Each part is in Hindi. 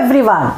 एवरीवन,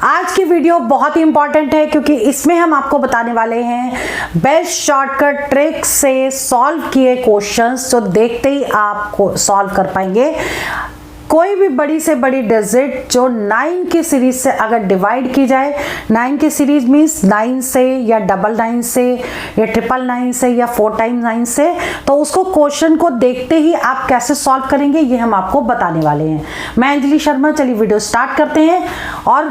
आज की वीडियो बहुत ही इंपॉर्टेंट है क्योंकि इसमें हम आपको बताने वाले हैं बेस्ट शॉर्टकट ट्रिक से सॉल्व किए क्वेश्चंस जो देखते ही आप सॉल्व कर पाएंगे। कोई भी बड़ी से बड़ी डिजिट जो 9 की सीरीज से अगर डिवाइड की जाए, 9 की सीरीज मीन्स 9 से या 999 से या 999 से या 4 टाइम्स 9 से, तो उसको क्वेश्चन को देखते ही आप कैसे सॉल्व करेंगे ये हम आपको बताने वाले हैं। मैं अंजलि शर्मा, चलिए वीडियो स्टार्ट करते हैं और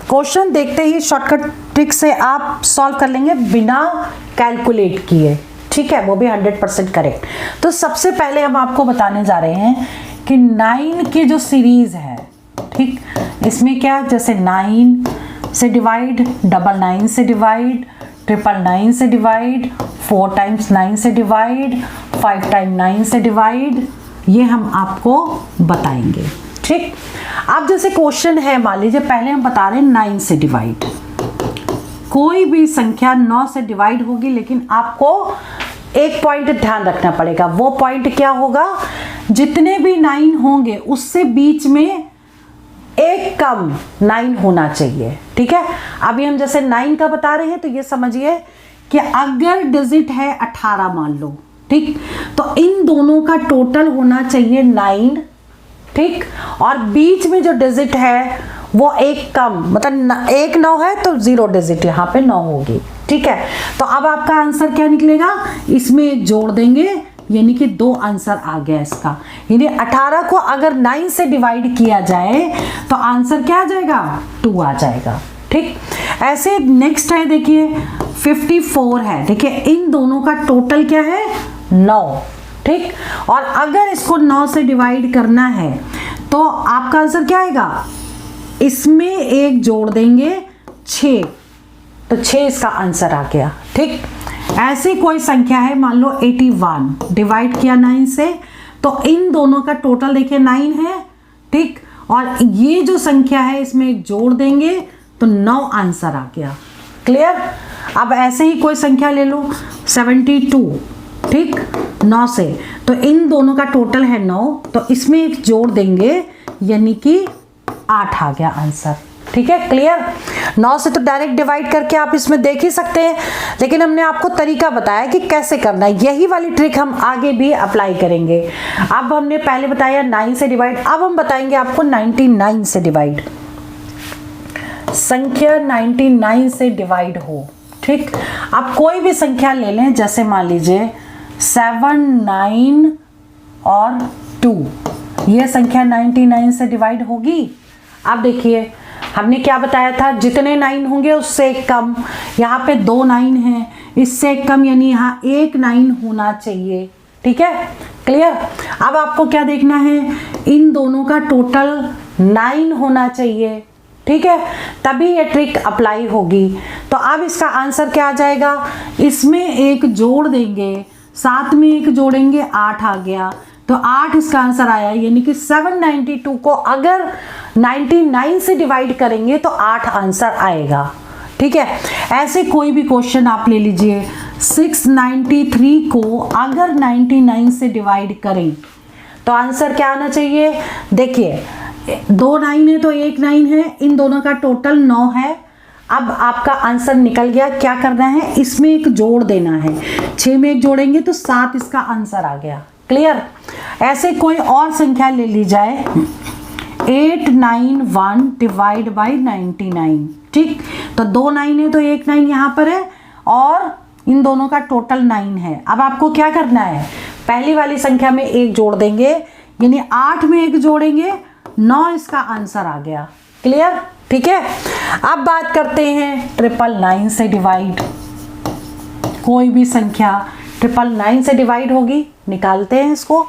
क्वेश्चन देखते ही शॉर्टकट ट्रिक से आप सॉल्व कर लेंगे बिना कैलकुलेट किए, ठीक है, वो भी 100% करेक्ट। तो सबसे पहले हम आपको बताने जा रहे हैं कि 9 की जो सीरीज है, ठीक, इसमें क्या, जैसे 9 से डिवाइड, 99 से डिवाइड, 999 से डिवाइड, 4 टाइम्स 9 से डिवाइड, 5 टाइम 9 से डिवाइड, ये हम आपको बताएंगे, ठीक। अब जैसे क्वेश्चन है, मान लीजिए पहले हम बता रहे हैं 9 से डिवाइड। कोई भी संख्या 9 से डिवाइड होगी, लेकिन आपको एक पॉइंट ध्यान रखना पड़ेगा। वो पॉइंट क्या होगा, जितने भी 9 होंगे उससे बीच में एक कम 9 होना चाहिए, ठीक है। अभी हम जैसे 9 का बता रहे हैं तो ये समझिए कि अगर डिजिट है 18 मान लो, ठीक, तो इन दोनों का टोटल होना चाहिए 9, ठीक, और बीच में जो डिजिट है वो एक कम, मतलब एक 9 है तो 0 डिजिट यहाँ पे 9 होगी, ठीक है। तो अब आपका आंसर क्या निकलेगा, इसमें जोड़ देंगे, यानी कि 2 आंसर आ गया इसका। यानी 18 को अगर 9 से डिवाइड किया जाए तो आंसर क्या आ जाएगा, 2 आ जाएगा, ठीक। ऐसे नेक्स्ट है, देखिए 54 है, देखिए इन दोनों का टोटल क्या है, 9, ठीक, और अगर इसको 9 से डिवाइड करना है तो आपका आंसर क्या आएगा, इसमें एक जोड़ देंगे 6, तो 6 इसका आंसर आ गया, ठीक। ऐसी कोई संख्या है, मान लो 81 डिवाइड किया 9 से, तो इन दोनों का टोटल देखिए 9 है, ठीक, और ये जो संख्या है इसमें एक जोड़ देंगे तो 9 आंसर आ गया, क्लियर। अब ऐसे ही कोई संख्या ले लो 72, ठीक, 9 से, तो इन दोनों का टोटल है 9, तो इसमें एक जोड़ देंगे यानी कि 8 आ गया आंसर, ठीक है, क्लियर। 9 से तो डायरेक्ट डिवाइड करके आप इसमें देख ही सकते हैं, लेकिन हमने आपको तरीका बताया कि कैसे करना है। यही वाली ट्रिक हम आगे भी अप्लाई करेंगे। अब हमने पहले बताया 9 से डिवाइड, अब हम बताएंगे आपको 99 से डिवाइड। संख्या 99 से डिवाइड हो, ठीक। आप कोई भी संख्या ले लें, जैसे मान लीजिए 7, 9 और 2, यह संख्या 99 से डिवाइड होगी। अब देखिए हमने क्या बताया था, जितने 9 होंगे उससे एक कम, यहाँ पे 2 9 हैं, इससे एक कम, यानी यहाँ एक 9 होना चाहिए, ठीक है, क्लियर। अब आपको क्या देखना है, इन दोनों का टोटल 9 होना चाहिए, ठीक है, तभी ये ट्रिक अप्लाई होगी। तो अब इसका आंसर क्या आ जाएगा, इसमें एक जोड़ देंगे, साथ में एक जोड़ेंगे, 8 आ गया, तो 8 इसका आंसर आया, यानी कि 792 को अगर 99 से डिवाइड करेंगे तो 8 आंसर आएगा, ठीक है। ऐसे कोई भी क्वेश्चन आप ले लीजिए, 693 को अगर 99 से डिवाइड करें तो आंसर क्या आना चाहिए, देखिए 2 9 है तो एक 9 है, इन दोनों का टोटल 9 है। अब आपका आंसर निकल गया, क्या करना है, इसमें एक जोड़ देना है, 6 में एक जोड़ेंगे तो 7 इसका आंसर आ गया, क्लियर। ऐसे कोई और संख्या ले ली जाए, 891 डिवाइड बाई 99, ठीक, तो 2 9 है तो एक 9 यहाँ पर है और इन दोनों का टोटल 9 है। अब आपको क्या करना है, पहली वाली संख्या में एक जोड़ देंगे, यानी 8 में एक जोड़ेंगे, 9 इसका आंसर आ गया, क्लियर, ठीक है। अब बात करते हैं 999 से डिवाइड। कोई भी संख्या 999 से डिवाइड होगी, निकालते हैं इसको।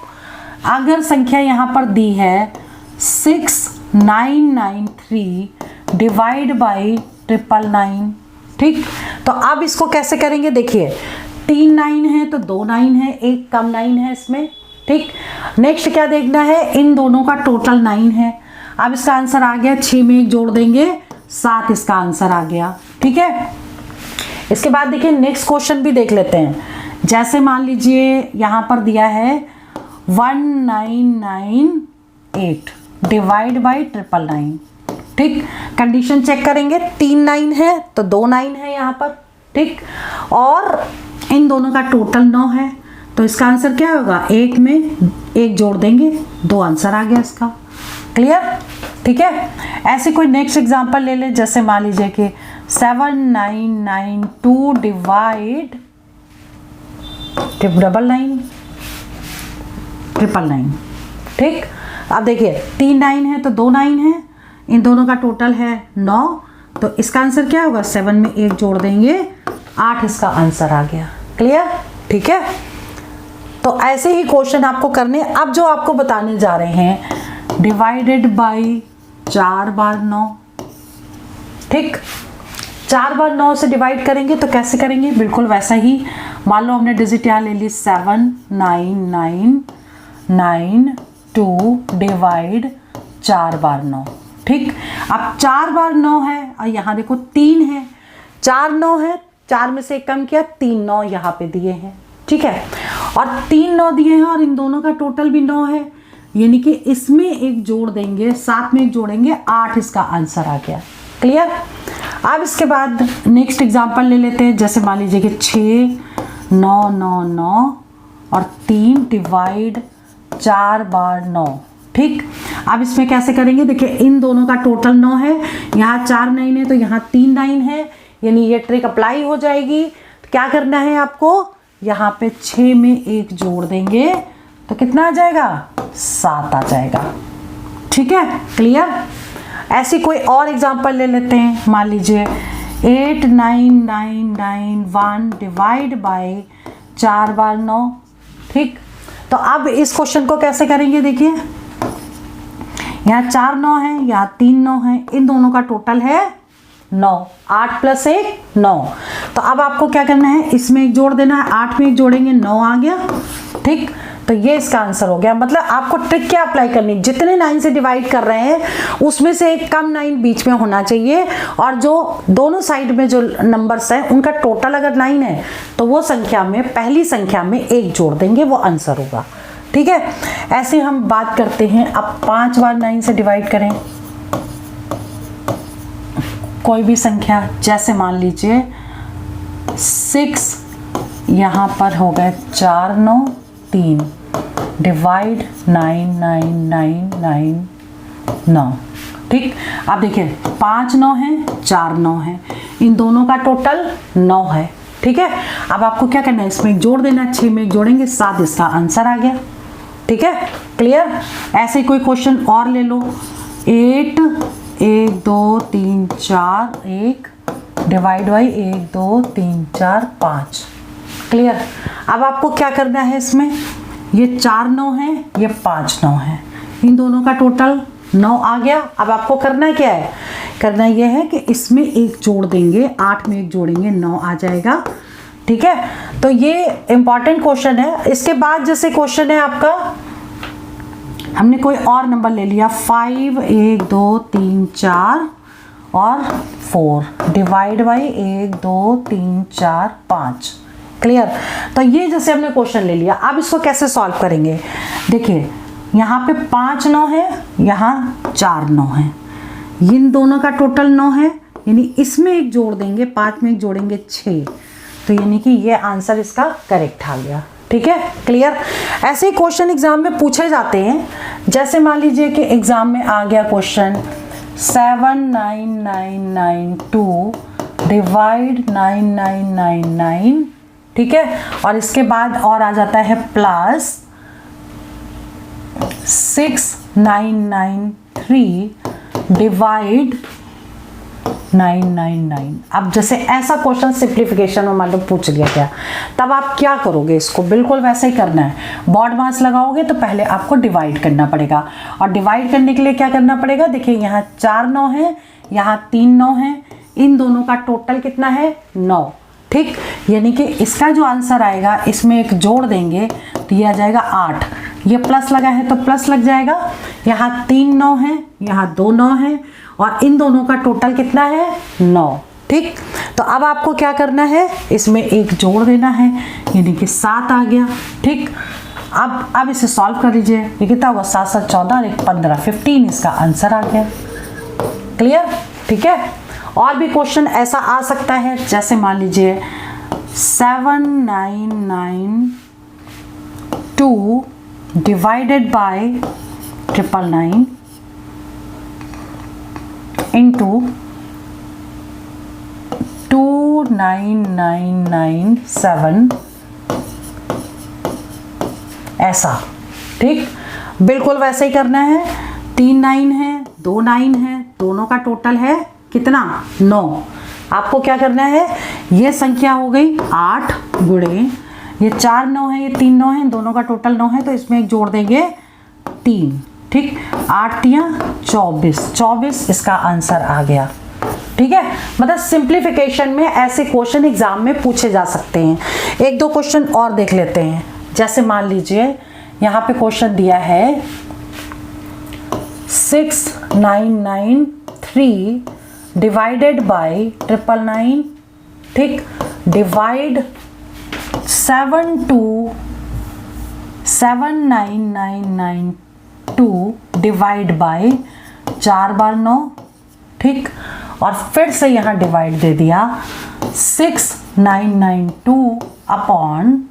अगर संख्या यहाँ पर दी है 6993 डिवाइड बाई 999, ठीक, तो अब इसको कैसे करेंगे, देखिए 3 9 है तो 2 9 है, एक कम 9 है इसमें, ठीक। नेक्स्ट क्या देखना है, इन दोनों का टोटल 9 है। अब इसका आंसर आ गया, 6 में एक जोड़ देंगे, 7 इसका आंसर आ गया, ठीक है। इसके बाद देखिए नेक्स्ट क्वेश्चन भी देख लेते हैं। जैसे मान लीजिए यहाँ पर दिया है 1998 डिवाइड बाई 999, ठीक, कंडीशन चेक करेंगे, 3 9 है तो 2 9 है यहाँ पर, ठीक, और इन दोनों का टोटल 9 है, तो इसका आंसर क्या होगा, 1 में 1 जोड़ देंगे, 2 आंसर आ गया इसका। क्लियर, ठीक है। ऐसे कोई नेक्स्ट एग्जांपल ले ले, जैसे मान लीजिए कि 7992 डिवाइड 999, ठीक। अब देखिए 3 9 है तो 2 9 है, इन दोनों का टोटल है 9, तो इसका आंसर क्या होगा, 7 में 1 जोड़ देंगे, 8 इसका आंसर आ गया। क्लियर, ठीक है। तो ऐसे ही क्वेश्चन आपको करने। अब जो आपको बताने जा रहे हैं, डिवाइडेड बाई 4 बार 9, ठीक, 4 बार 9 से डिवाइड करेंगे तो कैसे करेंगे, बिल्कुल वैसा ही। मान लो हमने डिजिट यहाँ ले ली 7992 डिवाइड 4 बार 9, ठीक। अब 4 बार 9 है और यहाँ देखो 3 है, 4 9 है, 4 में से 1 कम किया, 3 9 यहाँ पे दिए हैं, ठीक है, और 3 9 दिए हैं और इन दोनों का टोटल भी 9 है, यानी कि इसमें 1 जोड़ देंगे, 7 में 1 जोड़ेंगे, 8 इसका आंसर आ गया। क्लियर। अब इसके बाद नेक्स्ट एग्जांपल ले लेते हैं, जैसे मान लीजिए कि 6 9 9 9 और 3 डिवाइड 4 बार 9, ठीक। अब इसमें कैसे करेंगे, देखिए इन दोनों का टोटल 9 है, यहाँ 4 9 है तो यहाँ 3 9 है, यानी ये ट्रिक अप्लाई हो जाएगी। तो क्या करना है आपको, यहाँ पे 6 में 1 जोड़ देंगे तो कितना आ जाएगा, 7 आ जाएगा, ठीक है। क्लियर। ऐसी कोई और एग्जांपल ले लेते हैं, मान लीजिए 8991 डिवाइड बाय 4 बार 9, ठीक। तो अब इस क्वेश्चन को कैसे करेंगे, देखिए यहाँ 4 9 है, यहाँ 3 9 है, इन दोनों का टोटल है 9, 8 + 1 9। तो अब आपको क्या करना है, इसमें 1 जोड़ देना है, 8 में 1 जोड़ेंगे, 9 आ गया, ठीक। तो ये इसका आंसर हो गया। मतलब आपको ट्रिक क्या अप्लाई करनी, जितने 9 से डिवाइड कर रहे हैं उसमें से एक कम 9 बीच में होना चाहिए, और जो दोनों साइड में जो नंबर्स हैं उनका टोटल अगर 9 है तो वो संख्या में, पहली संख्या में 1 जोड़ देंगे, वो आंसर होगा, ठीक है। ऐसे हम बात करते हैं, अब 5 बार 9 से डिवाइड करें कोई भी संख्या, जैसे मान लीजिए 6, यहाँ पर हो गए 4 9 3 डिवाइड 9999, ठीक। अब देखिए 5 9 है, 4 9 है, इन दोनों का टोटल 9 है, ठीक है। अब आपको क्या करना है, इसमें 1 जोड़ देना, 6 में 1 जोड़ेंगे, 7 इसका आंसर आ गया, ठीक है। क्लियर। ऐसे कोई क्वेश्चन और ले लो, 8 1 2 3 4 1 डिवाइड बाई 1 2 3 4 5। क्लियर। अब आपको क्या करना है, इसमें ये 4 9 है, ये 5 9 है, इन दोनों का टोटल 9 आ गया। अब आपको करना क्या है, करना ये है कि इसमें 1 जोड़ देंगे, 8 में 1 जोड़ेंगे, 9 आ जाएगा, ठीक है। तो ये इंपॉर्टेंट क्वेश्चन है। इसके बाद जैसे क्वेश्चन है आपका, हमने कोई और नंबर ले लिया 5 1 2 3 4 और 4 डिवाइड बाई 1 2 3 4 5। क्लियर। तो ये जैसे हमने क्वेश्चन ले लिया, अब इसको कैसे सॉल्व करेंगे, देखिए यहाँ पे 5 9 है, यहाँ 4 9 है, इन दोनों का टोटल 9 है, यानी इसमें 1 जोड़ देंगे, 5 में 1 जोड़ेंगे 6, तो यानी कि ये आंसर इसका करेक्ट आ गया, ठीक है। क्लियर। ऐसे ही क्वेश्चन एग्जाम में पूछे जाते हैं, जैसे मान लीजिए कि एग्जाम में आ गया क्वेश्चन 79992 डिवाइड 9999, ठीक है, और इसके बाद और आ जाता है प्लस 6993 डिवाइड 999। अब जैसे ऐसा क्वेश्चन सिंप्लीफिकेशन में मान लो पूछ लिया गया, तब आप क्या करोगे, इसको बिल्कुल वैसे ही करना है। बॉड मास लगाओगे तो पहले आपको डिवाइड करना पड़ेगा, और डिवाइड करने के लिए क्या करना पड़ेगा, देखिए यहाँ 4 9 है, यहाँ 3 9 है, इन दोनों का टोटल कितना है 9, ठीक। यानी कि इसका जो आंसर आएगा, इसमें 1 जोड़ देंगे तो ये आ जाएगा 8, ये प्लस लगा है तो प्लस लग जाएगा, यहाँ 3 9 है, यहाँ 2 9 है, और इन दोनों का टोटल कितना है 9, ठीक। तो अब आपको क्या करना है, इसमें 1 जोड़ देना है, यानी कि 7 आ गया, ठीक। अब इसे सॉल्व कर लीजिए, ये कितना होगा, 7 7 14 और 1 15, 15 इसका आंसर आ गया। क्लियर? ठीक है। और भी क्वेश्चन ऐसा आ सकता है, जैसे मान लीजिए 7992 डिवाइडेड बाय 999 इंटू 29997, ऐसा। ठीक, बिल्कुल वैसे ही करना है। 3 9 है, 2 9 है, दोनों का टोटल है कितना? 9। आपको क्या करना है, ये संख्या हो गई 8 गुणे ये 4 9 है, ये 3 9 है, दोनों का टोटल 9 है, तो इसमें एक जोड़ देंगे 3। ठीक, 8 या 24 इसका आंसर आ गया। ठीक है, मतलब सिंप्लीफिकेशन में ऐसे क्वेश्चन एग्जाम में पूछे जा सकते हैं। एक दो क्वेश्चन और देख लेते हैं। जैसे मान लीजिए यहाँ पे क्वेश्चन दिया है 6993 डिवाइडेड बाय 999। ठीक, डिवाइड 7979992 डिवाइड बाय 4 बार 9। ठीक, और फिर से यहाँ डिवाइड दे दिया 6992 अपॉन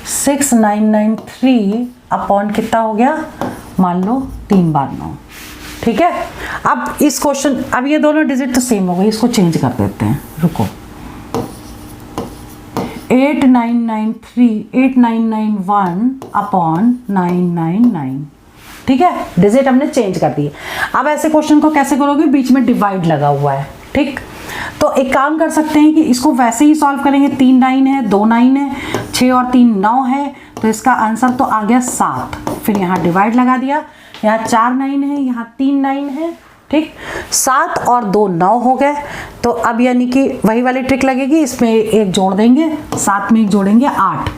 6993 अपॉन कितना हो गया, मान लो 3 बार 9। ठीक है, अब इस क्वेश्चन, अब ये दोनों डिजिट तो सेम हो गई, इसको चेंज कर देते हैं। रुको, 8991 अपॉन 999। ठीक है, डिजिट हमने चेंज कर दिए। अब ऐसे क्वेश्चन को कैसे करोगे, बीच में डिवाइड लगा हुआ है। ठीक, तो एक काम कर सकते हैं कि इसको वैसे ही सॉल्व करेंगे। 3 9 है, 2 9 है, 6 और 3 9 है, तो इसका आंसर तो आ गया 7। फिर यहाँ डिवाइड लगा दिया, यहाँ 4 9 है, यहाँ 3 9 है। ठीक, 7 और 2 9 हो गए। तो अब यानी कि वही वाली ट्रिक लगेगी, इसमें एक जोड़ देंगे, 7 में एक जोड़ेंगे 8।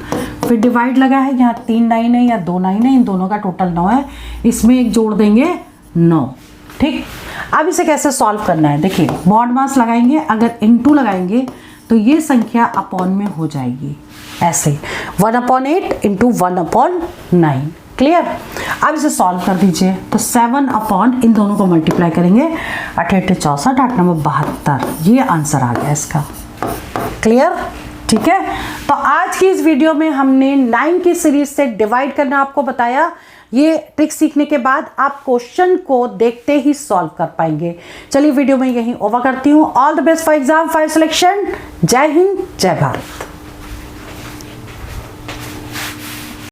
फिर डिवाइड लगा है, यहाँ 3 9 है या 2 9 है, इन दोनों का टोटल 9 है, इसमें एक जोड़ देंगे 9। ठीक, अब इसे कैसे सॉल्व करना है, देखिए मॉड मास लगाएंगे, अगर इनटू लगाएंगे तो ये संख्या अपॉन में हो जाएगी ऐसे, 1/8 इंटू 1/9। क्लियर? अब इसे सॉल्व कर दीजिए, तो 7 अपॉन इन दोनों को मल्टीप्लाई करेंगे, 8 8 64, 8 9 72, ये आंसर आ गया इसका। क्लियर? ठीक है, तो आज की इस वीडियो में हमने 9 की सीरीज से डिवाइड करना आपको बताया। ये ट्रिक सीखने के बाद आप क्वेश्चन को देखते ही सॉल्व कर पाएंगे। चलिए वीडियो में यहीं ओवर करती हूँ। All the best for exam 5 selection. जय हिंद, जय भारत।